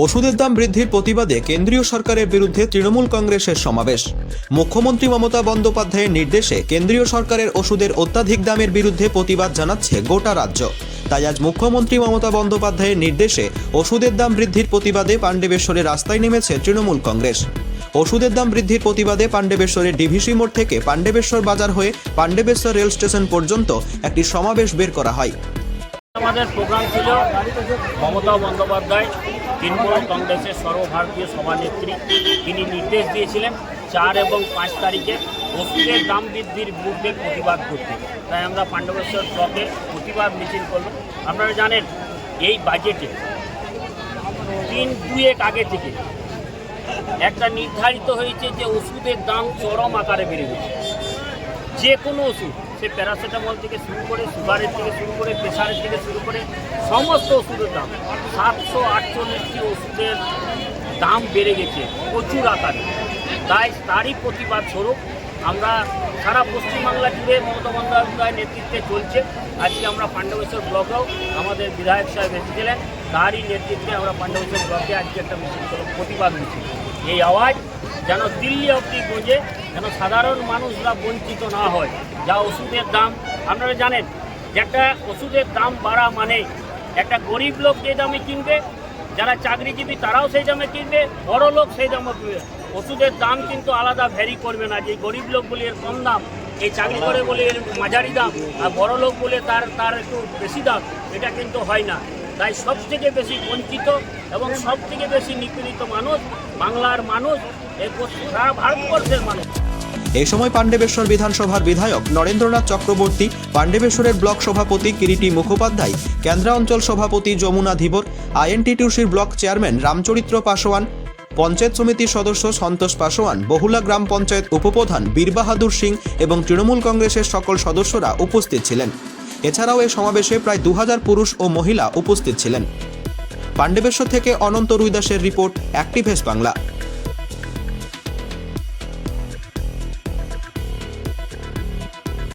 ওষুধের দাম বৃদ্ধির প্রতিবাদে কেন্দ্রীয় সরকারের বিরুদ্ধে তৃণমূল কংগ্রেসের সমাবেশ। মুখ্যমন্ত্রী মমতা বন্দ্যোপাধ্যায়ের নির্দেশে কেন্দ্রীয় সরকারের ওষুধের অত্যাধিক দামের বিরুদ্ধে প্রতিবাদ জানাচ্ছে গোটা রাজ্য। তাই আজ মুখ্যমন্ত্রী মমতা বন্দ্যোপাধ্যায়ের নির্দেশে ওষুধের দাম বৃদ্ধির প্রতিবাদে পাণ্ডবেশ্বরে রাস্তায় নেমেছে তৃণমূল কংগ্রেস। ওষুধের দাম বৃদ্ধির প্রতিবাদে পাণ্ডবেশ্বরের ডিভিসি মোড় থেকে পাণ্ডবেশ্বর বাজার হয়ে পাণ্ডবেশ্বর রেল স্টেশন পর্যন্ত একটি সমাবেশ বের করা হয়। আমাদের প্রোগ্রাম ছিল মমতা বন্দ্যোপাধ্যায় তৃণমূল কংগ্রেসের সর্বভারতীয় সভানেত্রী, তিনি নির্দেশ দিয়েছিলেন 4 এবং 5 তারিখে ওষুধের দাম বৃদ্ধির বিরুদ্ধে প্রতিবাদ করতে। তাই আমরা পাণ্ডবেশ্বর ব্লকে প্রতিবাদ মিছিল করব। আপনারা জানেন এই বাজেটে 3-2 আগে থেকে একটা নির্ধারিত হয়েছে যে ওষুধের দাম চরম আকারে বেড়ে গেছে। যে কোনো ওষুধ, সে প্যারাসিটামল থেকে শুরু করে, সুগারের থেকে শুরু করে, প্রেশারের থেকে শুরু করে সমস্ত ওষুধের দাম 748টি ওষুধের দাম বেড়ে গেছে প্রচুর আকারে। তারই প্রতিবাদ স্বরূপ আমরা সারা পশ্চিমবাংলা জুড়ে মমতা বন্দ্যোপাধ্যায়ের নেতৃত্বে চলছে। আজকে আমরা পাণ্ডবেশ্বর ব্লকেও আমাদের বিধায়ক সাহেব এসেছিলেন, তারই নেতৃত্বে আমরা পাণ্ডবেশ্বর ব্লকে আজকে একটা মিছিল প্রতিবাদ মিছিল। এই আওয়াজ যেন দিল্লি অবধি গোজে, যেন সাধারণ মানুষরা বঞ্চিত না হয়। যা ওষুধের দাম, আপনারা জানেন যে একটা ওষুধের দাম বাড়া মানে একটা গরিব লোক যে দামে কিনবে, যারা চাকরিজীবী তারাও সেই দামে কিনবে, বড় লোক সেই দামে কিনবে। ওষুধের দাম কিন্তু আলাদা ভ্যারি করবে না, যে গরিব লোক বলে এর কম দাম, এই চাকরি করে বলে এর মাঝারি দাম, আর বড় লোক বলে তার একটু বেশি দাম, এটা কিন্তু হয় না। তাই সবথেকে বেশি বঞ্চিত এবং সবথেকে বেশি নিপীড়িত মানুষ বাংলার মানুষ, এই সারা ভারতবর্ষের মানুষ। এই সময় পাণ্ডবেশ্বর বিধানসভার বিধায়ক নরেন্দ্রনাথ চক্রবর্তী, পাণ্ডবেশ্বরের ব্লক সভাপতি কিরিটি মুখোপাধ্যায়, কেন্দ্রা অঞ্চল সভাপতি যমুনা ধীবর, আইএনটিটিউসির ব্লক চেয়ারম্যান রামচরিত্র পাসোয়ান, পঞ্চায়েত সমিতির সদস্য সন্তোষ পাসোয়ান, বহুলা গ্রাম পঞ্চায়েত উপপ্রধান বীর বাহাদুর সিং এবং তৃণমূল কংগ্রেসের সকল সদস্যরা উপস্থিত ছিলেন। এছাড়াও এই সমাবেশে প্রায় 2000 পুরুষ ও মহিলা উপস্থিত ছিলেন। পাণ্ডবেশ্বর থেকে অনন্ত রুইদাসের রিপোর্ট, অ্যাক্টিভ ভয়েস বাংলা।